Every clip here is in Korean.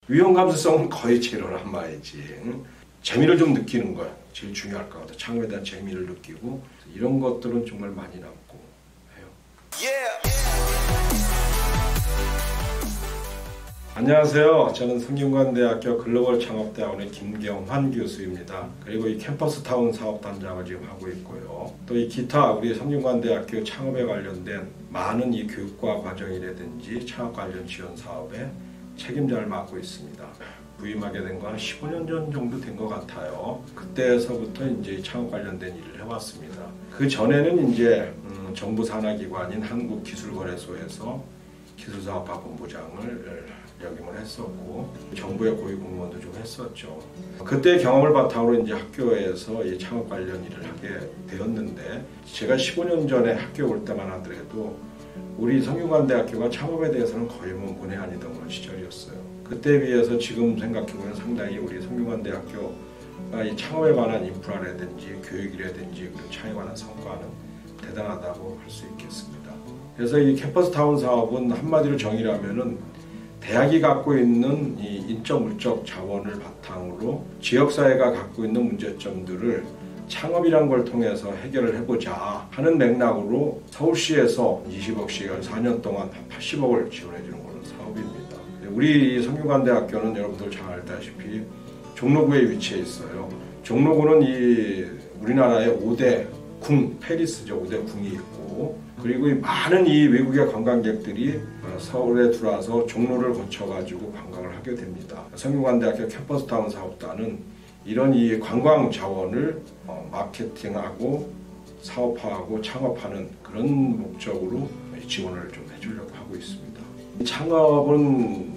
위험 감수성은 거의 제로란 말이지. 재미를 좀 느끼는 거야. 제일 중요할 것 같아. 창업에 대한 재미를 느끼고 이런 것들은 정말 많이 남고 해요. 안녕하세요. 저는 성균관대학교 글로벌 창업대학원의 김경환 교수입니다. 그리고 이 캠퍼스타운 사업단장을 지금 하고 있고요. 또 이 기타 우리 성균관대학교 창업에 관련된 많은 이 교육과 과정이라든지 창업 관련 지원 사업에 책임자를 맡고 있습니다. 부임하게 된 거 한 15년 전 정도 된 것 같아요. 그때서부터 이제 창업 관련된 일을 해왔습니다. 그 전에는 이제 정부 산하기관인 한국기술거래소에서 기술사업화 본부장을 역임을 했었고 정부의 고위 공무원도 좀 했었죠. 그때 경험을 바탕으로 이제 학교에서 이 창업 관련 일을 하게 되었는데 제가 15년 전에 학교 올 때만 하더라도 우리 성균관대학교가 창업에 대해서는 거의 뭐 문외 아니던 그런 시절이었어요. 그때에 비해서 지금 생각해보면 상당히 우리 성균관대학교가 이 창업에 관한 인프라라든지 교육이라든지 그런 창업에 관한 성과는 대단하다고 할 수 있겠습니다. 그래서 이 캠퍼스타운 사업은 한마디로 정의하면은 대학이 갖고 있는 이 인적 물적 자원을 바탕으로 지역사회가 갖고 있는 문제점들을 창업이란 걸 통해서 해결을 해보자 하는 맥락으로 서울시에서 20억씩 4년 동안 80억을 지원해 주는 그런 사업입니다. 우리 성균관대학교는 여러분들 잘 알다시피 종로구에 위치해 있어요. 종로구는 이 우리나라의 5대 궁, 페리스죠. 5대 궁이 있고 그리고 많은 이 외국의 관광객들이 서울에 들어와서 종로를 거쳐가지고 관광을 하게 됩니다. 성균관대학교 캠퍼스타운 사업단은 이런 이 관광 자원을 마케팅하고 사업화하고 창업하는 그런 목적으로 지원을 좀 해주려고 하고 있습니다. 창업은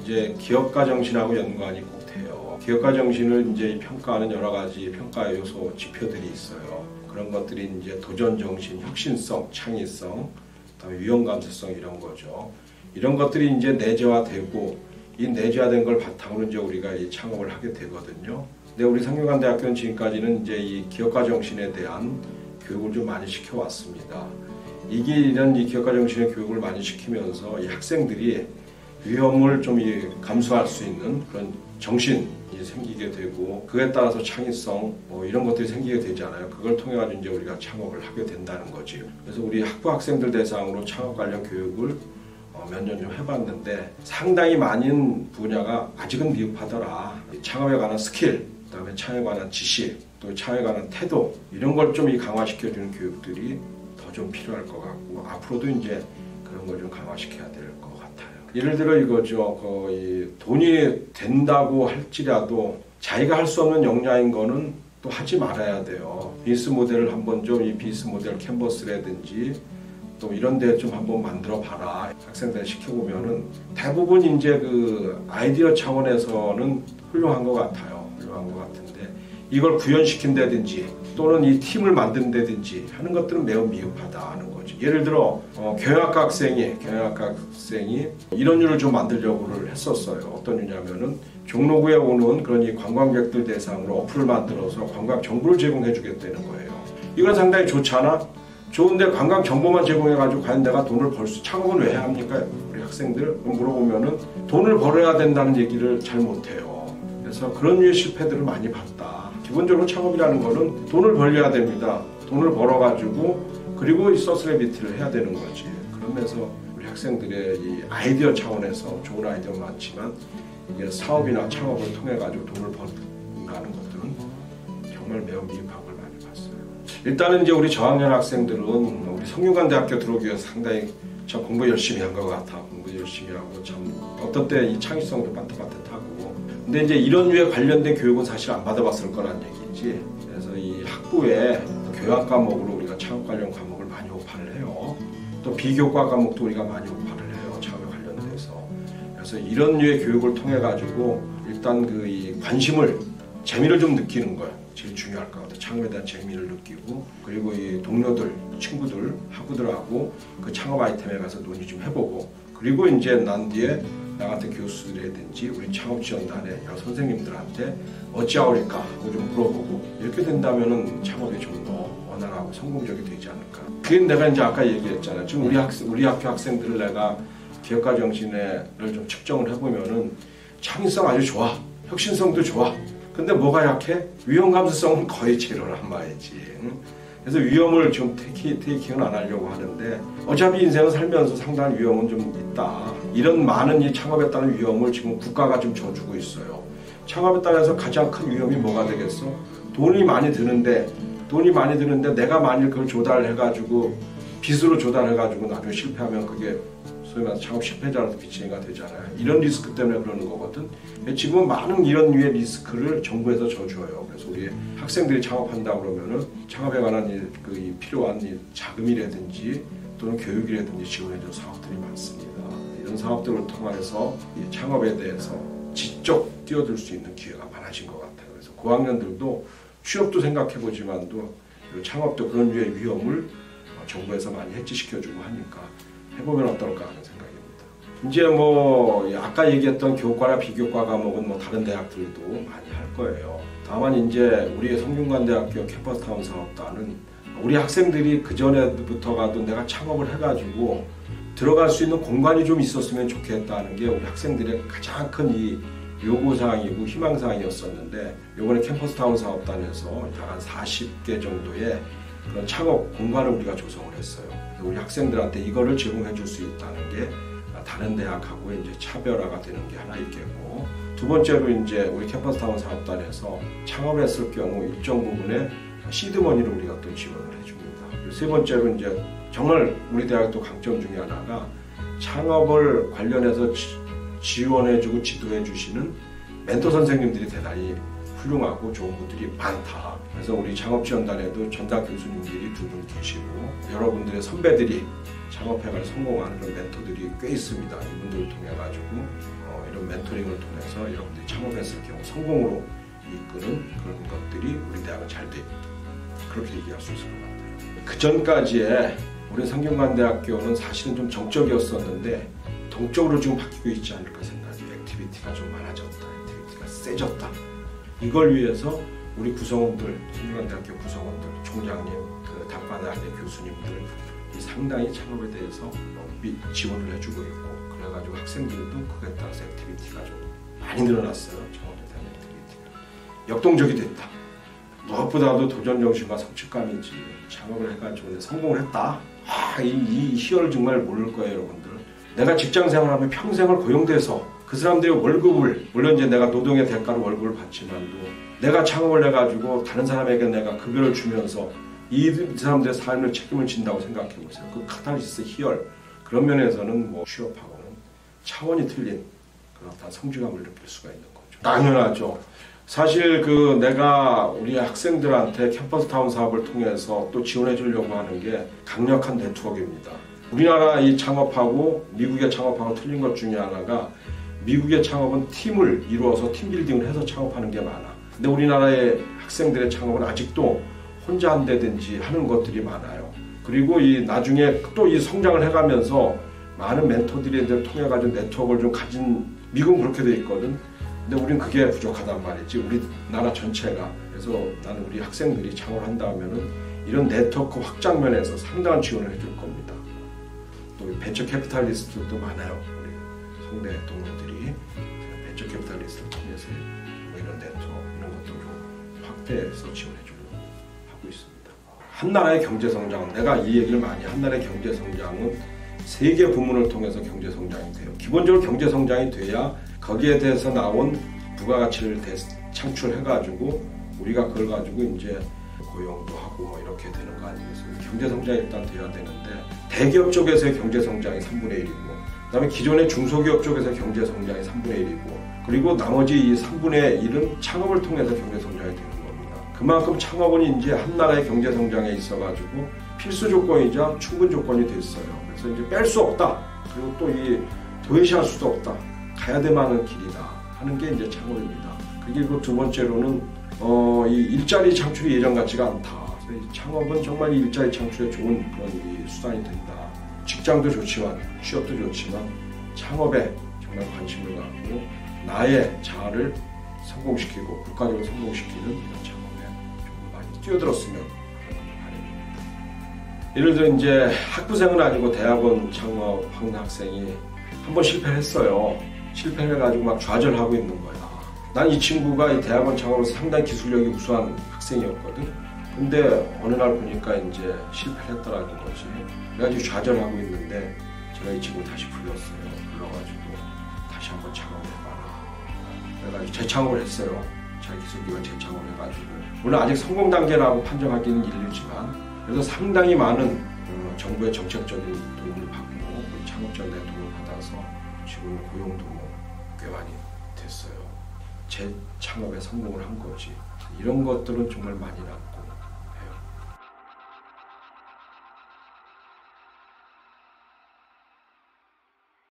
이제 기업가 정신하고 연관이 꼭 돼요. 기업가 정신을 이제 평가하는 여러 가지 평가 요소 지표들이 있어요. 그런 것들이 이제 도전 정신, 혁신성, 창의성, 그다음에 위험 감수성 이런 거죠. 이런 것들이 이제 내재화되고 이 내재화된 걸 바탕으로 이제 우리가 이 창업을 하게 되거든요. 근데 우리 성균관대학교는 지금까지는 이제 이 기업가 정신에 대한 교육을 좀 많이 시켜왔습니다. 이런 이 기업가 정신의 교육을 많이 시키면서 이 학생들이 위험을 좀 감수할 수 있는 그런 정신이 생기게 되고 그에 따라서 창의성 이런 것들이 생기게 되잖아요. 그걸 통해 가지고 이제 우리가 창업을 하게 된다는 거지. 그래서 우리 학부 학생들 대상으로 창업 관련 교육을 몇 년 좀 해봤는데 상당히 많은 분야가 아직은 미흡하더라. 창업에 관한 스킬, 그다음에 창업에 관한 지식, 또 창업에 관한 태도 이런 걸 좀 강화시켜주는 교육들이 더 좀 필요할 것 같고 앞으로도 이제 그런 걸 좀 강화시켜야 될 것 같아요. 예를 들어 이거죠. 거의 돈이 된다고 할지라도 자기가 할 수 없는 역량인 거는 또 하지 말아야 돼요. 비즈니스 모델을 한번 좀 이 비즈니스 모델 캔버스라든지 또 이런 데 좀 한번 만들어 봐라. 학생들 시켜보면은 대부분 이제 그 아이디어 차원에서는 훌륭한 것 같아요. 훌륭한 것 같은데 이걸 구현시킨다든지 또는 이 팀을 만든다든지 하는 것들은 매우 미흡하다는 거죠. 예를 들어 경영학과 학생이 이런 일을 좀 만들려고 했었어요. 어떤 일이냐면은 종로구에 오는 그런 이 관광객들 대상으로 어플을 만들어서 관광 정보를 제공해 주겠다는 거예요. 이건 상당히 좋잖아. 좋은데 관광 정보만 제공해가지고 과연 내가 돈을 벌 수, 창업은 왜 해야 합니까? 우리 학생들 물어보면은 돈을 벌어야 된다는 얘기를 잘 못해요. 그래서 그런 류의 실패들을 많이 봤다. 기본적으로 창업이라는 거는 돈을 벌려야 됩니다. 돈을 벌어가지고 그리고 이 서스레비티를 해야 되는 거지. 그러면서 우리 학생들의 이 아이디어 차원에서 좋은 아이디어 많지만 이게 사업이나 창업을 통해가지고 돈을 번다는 것들은 정말 매우 미흡한 걸 많이 봤어요. 일단은 이제 우리 저학년 학생들은 우리 성균관대학교 들어오기 위해서 상당히 참 공부 열심히 한 것 같아. 공부 열심히 하고 참 어떤 때 이 창의성도 반듯반듯하고. 근데 이제 이런 류에 관련된 교육은 사실 안 받아봤을 거란 얘기지. 그래서 이 학부에 교양 과목으로 우리가 창업 관련 과목을 많이 오파를 해요. 또 비교과 과목도 우리가 많이 오파를 해요. 창업에 관련돼서. 그래서 이런 류의 교육을 통해 가지고 일단 그 이 관심을 재미를 좀 느끼는 거야. 제일 중요할 것 같아요. 창업에 대한 재미를 느끼고 그리고 이 동료들, 친구들, 학우들하고 그 창업 아이템에 가서 논의 좀 해보고 그리고 이제 난 뒤에 나 같은 교수들이라든지 우리 창업지원단의 여러 선생님들한테 어찌하오리까 하고 좀 물어보고 이렇게 된다면은 창업이 좀 더 원활하고 성공적이 되지 않을까. 그게 내가 이제 아까 얘기했잖아요. 지금 우리 학교 학생들을 내가 기업가 정신을 좀 측정을 해보면은 창의성 아주 좋아. 혁신성도 좋아. 근데 뭐가 약해? 위험 감수성은 거의 제로란 말이지. 그래서 위험을 좀 테이킹은 안 하려고 하는데 어차피 인생을 살면서 상당한 위험은 좀 있다. 이런 많은 이 창업에 따른 위험을 지금 국가가 좀 져주고 있어요. 창업에 따라서 가장 큰 위험이 뭐가 되겠어? 돈이 많이 드는데 내가 만일 그걸 조달해가지고 빚으로 조달해가지고 나중에 실패하면 그게 소위 말해서 창업 실패자로서 비치가 되잖아요. 이런 리스크 때문에 그러는 거거든. 지금은 많은 이런 류의 리스크를 정부에서 져줘요. 그래서 우리 학생들이 창업한다 그러면은 창업에 관한 필요한 자금이라든지 또는 교육이라든지 지원해주는 사업들이 많습니다. 이런 사업들을 통해서 이 창업에 대해서 지적 뛰어들 수 있는 기회가 많아진 것 같아요. 그래서 고학년들도 취업도 생각해보지만도 창업도 그런 류의 위험을 정부에서 많이 해지시켜주고 하니까 해보면 어떨까 하는 생각입니다. 이제 아까 얘기했던 교과나 비교과 과목은 다른 대학들도 많이 할 거예요. 다만 이제 우리 성균관대학교 캠퍼스타운 사업단은 우리 학생들이 그 전에부터 가도 내가 창업을 해가지고 들어갈 수 있는 공간이 좀 있었으면 좋겠다는 게 우리 학생들의 가장 큰 이 요구사항이고 희망사항이었었는데 이번에 캠퍼스타운 사업단에서 약 한 40개 정도의 그런 창업 공간을 우리가 조성을 했어요. 우리 학생들한테 이거를 제공해 줄 수 있다는 게 다른 대학하고 이제 차별화가 되는 게 하나 있겠고, 두 번째로 이제 우리 캠퍼스타운 사업단에서 창업했을 경우 일정 부분의 시드머니를 우리가 또 지원을 해줍니다. 세 번째로 이제 정말 우리 대학도 강점 중에 하나가 창업을 관련해서 지원해주고 지도해주시는 멘토 선생님들이 대단히 훌륭하고 좋은 분들이 많다. 그래서 우리 창업지원단에도 전담 교수님들이 2분 계시고 여러분들의 선배들이 창업해가 성공하는 그런 멘토들이 꽤 있습니다. 이분들을 통해 가지고 이런 멘토링을 통해서 여러분들이 창업했을 경우 성공으로 이끄는 그런 것들이 우리 대학은 잘 돼 있다. 그렇게 얘기할 수 있을 것 같아요. 그 전까지에 우리 성균관대학교는 사실은 좀 정적이었었는데 동적으로 지금 바뀌고 있지 않을까 생각해요. 액티비티가 좀 많아졌다. 액티비티가 세졌다. 이걸 위해서 우리 구성원들, 성균관대학교 구성원들, 총장님, 단과대학의 교수님들 상당히 창업에 대해서 지원을 해주고 있고, 그래가지고 학생들도 그에 따라서 액티비티가 좀 많이 늘어났어요. 창업에 대한 액티비티가 역동적이 됐다. 무엇보다도 도전정신과 성취감이지. 창업을 해가지고 성공을 했다. 이 희열을 정말 모를 거예요, 여러분들. 내가 직장생활하면 평생을 고용돼서 그 사람들의 월급을, 물론 이제 내가 노동의 대가로 월급을 받지만도 내가 창업을 해가지고 다른 사람에게 내가 급여를 주면서 이 사람들의 삶을 책임을 진다고 생각해 보세요. 그 카타르시스 희열, 그런 면에서는 취업하고는 차원이 틀린 그런 어떤 성취감을 느낄 수가 있는 거죠. 당연하죠. 사실 내가 우리 학생들한테 캠퍼스타운 사업을 통해서 또 지원해 주려고 하는 게 강력한 네트워크입니다. 우리나라 이 창업하고 미국의 창업하고 틀린 것 중에 하나가 미국의 창업은 팀을 이루어서 팀빌딩을 해서 창업하는 게 많아. 근데 우리나라의 학생들의 창업은 아직도 혼자 한다든지 하는 것들이 많아요. 그리고 나중에 또 성장을 해가면서 많은 멘토들이 통해 가지고 네트워크를 좀 가진, 미국은 그렇게 돼 있거든. 근데 우린 그게 부족하단 말이지. 우리나라 전체가. 그래서 나는 우리 학생들이 창업을 한다면은 이런 네트워크 확장 면에서 상당한 지원을 해줄 겁니다. 또 벤처 캐피탈리스트도 많아요. 우리 성대 동료들이 벤처 캐피탈리스트를 통해서 이런 네트워크 이런 것도 좀 확대해서 지원해주려고 하고 있습니다. 한 나라의 경제 성장, 내가 이 얘기를 많이, 한 나라의 경제 성장은 세 개 부문을 통해서 경제 성장이 돼요. 기본적으로 경제 성장이 돼야 거기에 대해서 나온 부가가치를 창출해가지고 우리가 그걸 가지고 이제 고용도 하고 이렇게 되는 거 아니겠습니까? 경제 성장이 일단 돼야 되는데 대기업 쪽에서의 경제 성장이 3분의 1이고, 그다음에 기존의 중소기업 쪽에서의 경제 성장이 3분의 1이고, 그리고 나머지 이 3분의 1은 창업을 통해서 경제 성장이 되는 겁니다. 그만큼 창업은 이제 한 나라의 경제 성장에 있어가지고 필수 조건이자 충분 조건이 됐어요. 그래서 이제 뺄 수 없다. 그리고 또 도외시할 수도 없다. 가야 될 만한 길이다 하는 게 이제 창업입니다. 그리고 두 번째로는 이 일자리 창출이 예전 같지가 않다. 창업은 정말 이 일자리 창출에 좋은 그런 수단이 된다. 직장도 좋지만 취업도 좋지만 창업에 정말 관심을 갖고 나의 자아를 성공시키고 국가적으로 성공시키는 이런 창업에 좀 많이 뛰어들었으면 하는 바람입니다. 예를 들어 이제 학부생은 아니고 대학원 창업하는 학생이 한번 실패를 했어요. 실패를 해가지고 막 좌절하고 있는 거야. 난 이 친구가 이 대학원 창업으로서 상당히 기술력이 우수한 학생이었거든. 근데 어느 날 보니까 이제 실패를 했더라는 거지. 그래가지고 좌절하고 있는데 제가 이 친구 다시 불렀어요. 불러가지고 다시 한번 창업해봐라. 그래가지고 재창업을 했어요. 자기 기술기관 재창업을 해가지고. 물론 아직 성공 단계라고 판정하기는 이르지만 그래도 상당히 많은 정부의 정책적인 도움을 받고 창업자들의 도움을 받아서 지금 고용도 꽤 많이 됐어요. 재창업에 성공을 한 거지. 이런 것들은 정말 많이 났고